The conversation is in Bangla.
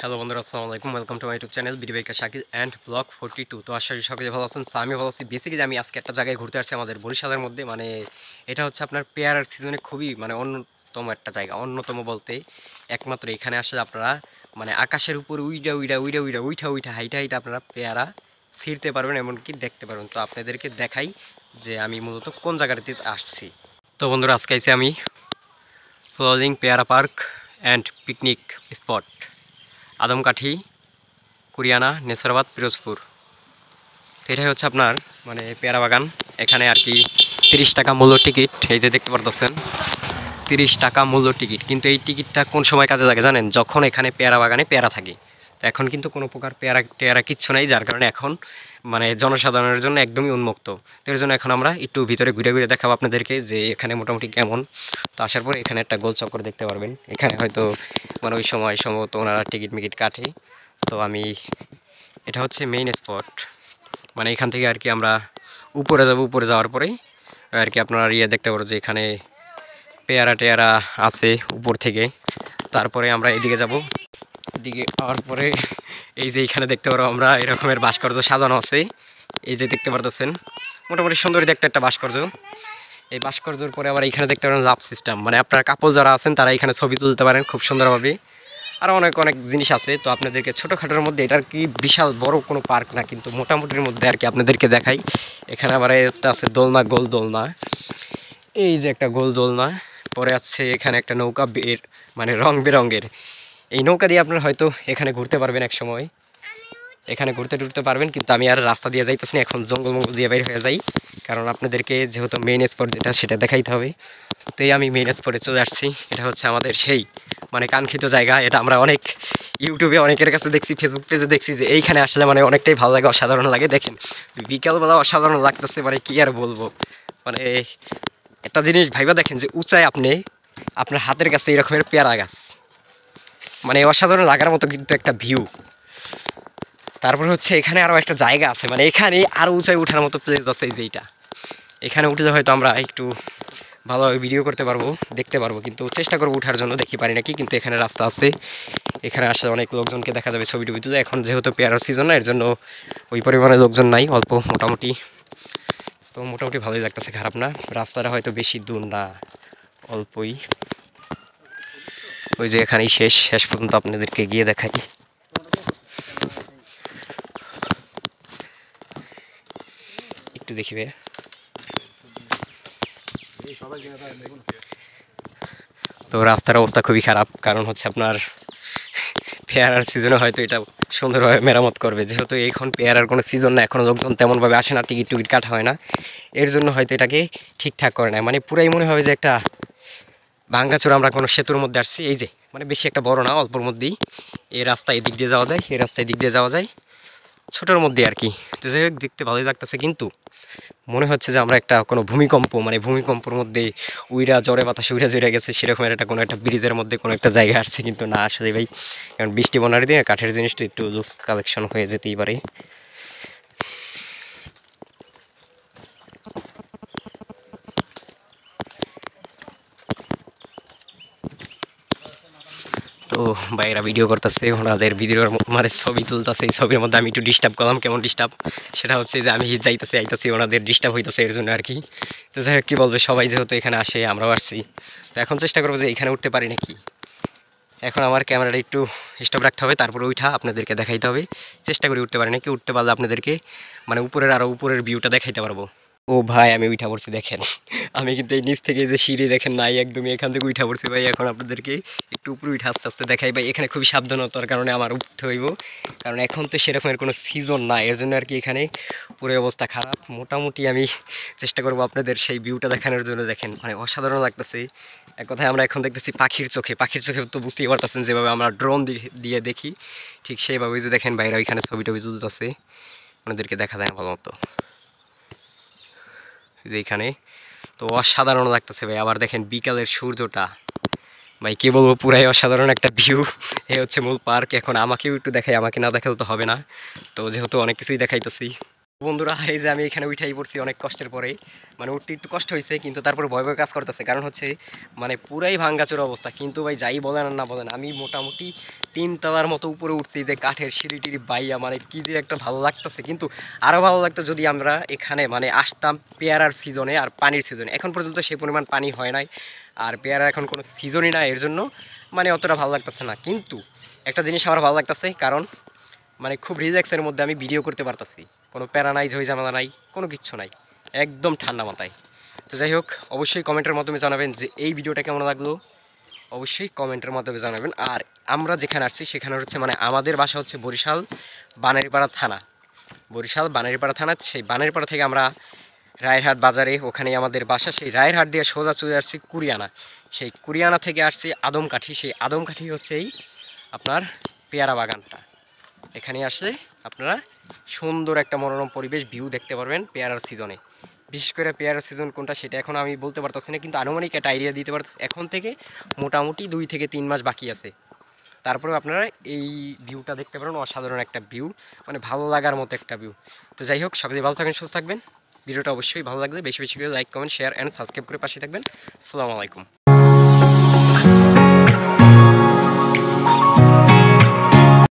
হ্যালো বন্ধুরা, আসসালামু আলাইকুম। Welcome to my YouTube channel বিডিবাইকা শাকিল অ্যান্ড ব্লগ 42। তো আশা করি সকলে ভালো আছেন। আমি ভালো আছি। বেসিক্যালি আমি আজকে একটা জায়গায় ঘুরতে আসছি আমাদের বরিশালের মধ্যে। মানে এটা হচ্ছে আপনার পেয়ারার সিজনে খুবই অন্যতম একটা জায়গা। অন্যতম বলতে একমাত্র এখানে আসলে আপনারা মানে আকাশের উপর উইঠা হাইটা হাইটা আপনারা পেয়ারা ছিঁড়তে পারবেন, এমনকি দেখতে পারবেন। তো আপনাদেরকে দেখাই যে আমি মূলত কোন জায়গাটিতে আসছি। তো বন্ধুরা, আজকে আইছি আমি ফ্লোরিং পেয়ারা park and picnic spot, Adamkathi, Kuriana, Nesarabad, Pirojpur. তো এটাই হচ্ছে আপনার মানে পেয়ারা বাগান। এখানে আর কি 30 টাকা মূল্য টিকিট। এই যে দেখতে পারতেছেন 30 টাকা মূল্য টিকিট। কিন্তু এই টিকিটটা কোন সময় কাজে লাগে জানেন? যখন এখানে পেয়ারা বাগানে পেয়ারা থাকে। তো এখন কিন্তু কোনো প্রকার পেয়ারা টেয়ারা কিচ্ছু নাই, যার কারণে এখন মানে জনসাধারণের জন্য একদমই উন্মুক্ত। তো এর জন্য এখন আমরা একটু ভিতরে ঘুরে ঘুরে দেখাবো আপনাদেরকে যে এখানে মোটামুটি কেমন। তো আসার পরে এখানে একটা গোল চক্কর দেখতে পারবেন। এখানে হয়তো মানে ওই সময় সম্ভবত ওনারা টিকিট মিকিট কাটে। তো আমি এটা হচ্ছে মেইন স্পট। মানে এখান থেকে আর কি আমরা উপরে যাব। উপরে যাওয়ার পরেই আর কি আপনারা দেখতে পারো যে এখানে পেয়ারা টেয়ারা আছে উপর থেকে। তারপরে আমরা এদিকে যাব। এদিকে যাওয়ার পরে এই যে এখানে দেখতে পারো আমরা এরকমের ভাস্কর্য সাজানো আছে। এই যে দেখতে পারতেছেন মোটামুটি সুন্দর দেখতে একটা ভাস্কর্য। এই ভাস্কর্যের পরে আবার এখানে দেখতে পারেন লাভ সিস্টেম, মানে আপনার কাপল যারা আছেন তারা এখানে ছবি তুলতে পারেন খুব সুন্দরভাবে। আরও অনেক অনেক জিনিস আছে। তো আপনাদেরকে ছোটোখাটোর মধ্যে, এটার কি বিশাল বড় কোনো পার্ক না, কিন্তু মোটামুটির মধ্যে আর কি আপনাদেরকে দেখাই। এখানে আবার একটা আছে দোলনা, গোল দোলনা। এই যে একটা গোল দোলনা। পরে আছে এখানে একটা নৌকা মানে রং বেরঙের। এই নৌকা দিয়ে আপনারা হয়তো এখানে ঘুরতে পারবেন এক সময়। এখানে ঘুরতে টুরতে পারবেন, কিন্তু আমি আর রাস্তা দিয়ে যাইতেছি না, এখন জঙ্গল মঙ্গল দিয়ে বের হয়ে যাই, কারণ আপনাদেরকে যেহেতু মেইন স্পট যেটা সেটা দেখাইতে হবে। তো এই আমি মেইন স্পটে চলে আসছি। এটা হচ্ছে আমাদের সেই মানে কাঙ্ক্ষিত জায়গা। এটা আমরা অনেক ইউটিউবে অনেকের কাছে দেখছি, ফেসবুক পেজে দেখছি যে এইখানে আসলে মানে অনেকটাই ভালো লাগে, অসাধারণ লাগে। দেখেন বিকালবেলা অসাধারণ লাগতেছে, মানে কি আর বলবো। মানে একটা জিনিস ভাইবা দেখেন যে উঁচায় আপনি আপনার হাতের কাছে এরকমের পেয়ারা গাছ, মানে অসাধারণ লাগার মতো কিন্তু একটা ভিউ। তারপর হচ্ছে এখানে আরও একটা জায়গা আছে, মানে এখানে আরও উঁচায় ওঠার মতো প্লেস আছে। এই যে এইটা, এখানে উঠলে হয়তো আমরা একটু ভালোভাবে ভিডিও করতে পারবো, দেখতে পারবো, কিন্তু চেষ্টা করবো ওঠার জন্য, দেখি পারি নাকি। কিন্তু এখানে রাস্তা আছে, এখানে আসলে অনেক লোকজনকে দেখা যাবে ছবি টবি তুলে। এখন যেহেতু পেয়ারার সিজন না, এর জন্য ওই পরিমাণে লোকজন নাই, অল্প মোটামুটি। তো মোটামুটি ভালোই লাগতেছে, খারাপ না। রাস্তাটা হয়তো বেশি দূর না, অল্পই। ওই যে এখানেই শেষ শেষ পর্যন্ত আপনাদেরকে গিয়ে দেখাই। একটু দেখিবে। তো রাস্তার অবস্থা খুবই খারাপ, কারণ হচ্ছে আপনার পেয়ারার সিজনে হয়তো এটা সুন্দরভাবে মেরামত করবে, যেহেতু এখন পেয়ারার কোনো সিজন না, এখনও লোকজন তেমনভাবে আসে না, টিকিট টুকিট কাটা হয় না। এর জন্য হয়তো এটাকে ঠিকঠাক করে না, মানে পুরাই মনে হবে যে একটা ভাঙ্গাচোরা আমরা কোনো সেতুর মধ্যে আসছি। এই যে মানে বেশি একটা বড় না, অল্পর মধ্যেই এই রাস্তা এদিক দিয়ে যাওয়া যায়, এই রাস্তা এদিক দিয়ে যাওয়া যায়, ছোটোর মধ্যে আর কি। তো যাই হোক, দেখতে ভালোই লাগতেছে, কিন্তু মনে হচ্ছে যে আমরা একটা কোনো ভূমিকম্প, মানে ভূমিকম্পর মধ্যে উইরা জ্বরে বাতাসে উইরা জড়ে গেছে, সেরকম একটা কোনো একটা ব্রিজের মধ্যে কোনো একটা জায়গায় আসছে। কিন্তু না, আসলে ভাই কারণ বৃষ্টি বন্যার দিয়ে কাঠের জিনিসটা একটু লুজ কালেকশন হয়ে যেতেই পারে। তো ভাইয়েরা ভিডিও করতেছে, ওনাদের ভিডিওর মানে ছবি তুলতেছে। এই ছবির মধ্যে আমি একটু ডিস্টার্ব করলাম। কেমন ডিস্টার্ব? সেটা হচ্ছে যে আমি যাইতেছি আইতেছি, ওনাদের ডিস্টার্ব হইতেছে, এর জন্য আর কি। তো যাই হোক, কী বলবে, সবাই যেহেতু এখানে আসে, আমরাও আসছি। তো এখন চেষ্টা করবো যে এখানে উঠতে পারি নাকি। এখন আমার ক্যামেরাটা একটু স্টপ রাখতে হবে, তারপরে উঠা আপনাদেরকে দেখাইতে হবে। চেষ্টা করি উঠতে পারি নাকি, উঠতে পারলে আপনাদেরকে মানে উপরের আরও উপরের ভিউটা দেখাইতে পারবো। ও ভাই, আমি উঠা পড়ছি দেখেন। আমি কিন্তু এই নিচ থেকে যে সিঁড়ি দেখেন নাই, একদমই এখান থেকে উঠা পড়ছি ভাই। এখন আপনাদেরকে একটু উপরে উঠে আস্তে আস্তে দেখাই ভাই। এখানে খুবই সাবধানতার কারণে আমার উঠতে হইব, কারণ এখন তো সেরকমের কোনো সিজন না, এর জন্য আর কি এখানে পুরো অবস্থা খারাপ। মোটামুটি আমি চেষ্টা করবো আপনাদের সেই ভিউটা দেখানোর জন্য। দেখেন মানে অসাধারণ লাগতেছে। এক কথায় আমরা এখন দেখতেছি পাখির চোখে। পাখির চোখে তো বুঝতেই পারতেছেন, যেভাবে আমরা ড্রোন দিয়ে দেখি, ঠিক সেইভাবেই যে দেখেন বাইরে ওইখানে ছবি টবি তুলতেছে, আপনাদেরকে দেখা যায় না ভালো মতো যে এখানে। তো অসাধারণ লাগতেছে ভাই। আবার দেখেন বিকালের সূর্যটা, ভাই কি বলবো, পুরাই অসাধারণ একটা ভিউ। এ হচ্ছে মূল পার্ক। এখন আমাকেও একটু দেখাই, আমাকে না দেখালে তো হবে না। তো যেহেতু অনেক কিছুই দেখাইতেছি, বন্ধুরা, এই যে আমি এখানে উঠাই পড়ছি অনেক কষ্টের পরে। মানে উঠতে একটু কষ্ট হয়েছে, কিন্তু তারপর ভয় ভয় কাজ করতেছে। কারণ হচ্ছে মানে পুরাই ভাঙ্গাচোরা অবস্থা। কিন্তু ভাই যাই বলেন আর না বলেন, আমি মোটামুটি 3 তলার মতো উপরে উঠছি, যে কাঠের সিঁড়ি টিড়ি বাইয়া মানে কি যে একটা ভালো লাগতেছে। কিন্তু আরো ভালো লাগতো যদি আমরা এখানে মানে আসতাম পেয়ারার সিজনে আর পানির সিজনে। এখন পর্যন্ত সেই পরিমাণ পানি হয় নাই, আর পেয়ারা এখন কোনো সিজনই না, এর জন্য মানে অতটা ভালো লাগতেছে না। কিন্তু একটা জিনিস আমার ভালো লাগতেছে, কারণ মানে খুব রিল্যাক্সের মধ্যে আমি ভিডিও করতে পারতাছি। কোনো প্যারা নাই, ঝই ঝামেলা নাই, কোনো কিচ্ছু নাই, একদম ঠান্ডা মাথায়। তো যাই হোক, অবশ্যই কমেন্টের মাধ্যমে জানাবেন যে এই ভিডিওটা কেমন লাগলো। অবশ্যই কমেন্টের মাধ্যমে জানাবেন। আর আমরা যেখানে আসছি সেখানে হচ্ছে মানে আমাদের বাসা হচ্ছে বরিশাল বানারীপাড়া থানা। বরিশাল বানারীপাড়া থানা, সেই বানারীপাড়া থেকে আমরা রায়েরহাট বাজারে, ওখানেই আমাদের বাসা। সেই রায়েরহাট দিয়ে সোজা চলে আসছি কুরিয়ানা। সেই কুরিয়ানা থেকে আসছি আদমকাঠি। সেই আদমকাঠি হচ্ছে এই আপনার পেয়ারা বাগানটা। এখানে আসলে আপনারা সুন্দর একটা মনোরম পরিবেশ ভিউ দেখতে পারবেন পেয়ারার সিজনে। বিশেষ করে পেয়ারার সিজন কোনটা সেটা এখন আমি বলতে পারতেছি না, কিন্তু আনুমানিক একটা আইডিয়া দিতে পারতেছি। এখন থেকে মোটামুটি 2 থেকে 3 মাস বাকি আছে। তারপরেও আপনারা এই ভিউটা দেখতে পারেন, অসাধারণ একটা ভিউ, মানে ভালো লাগার মতো একটা ভিউ। তো যাই হোক, সকলে ভালো থাকবেন, সুস্থ থাকবেন। ভিডিওটা অবশ্যই ভালো লাগলে বেশি বেশি করে like comment share and subscribe করে পাশে থাকবেন। আসসালামু আলাইকুম।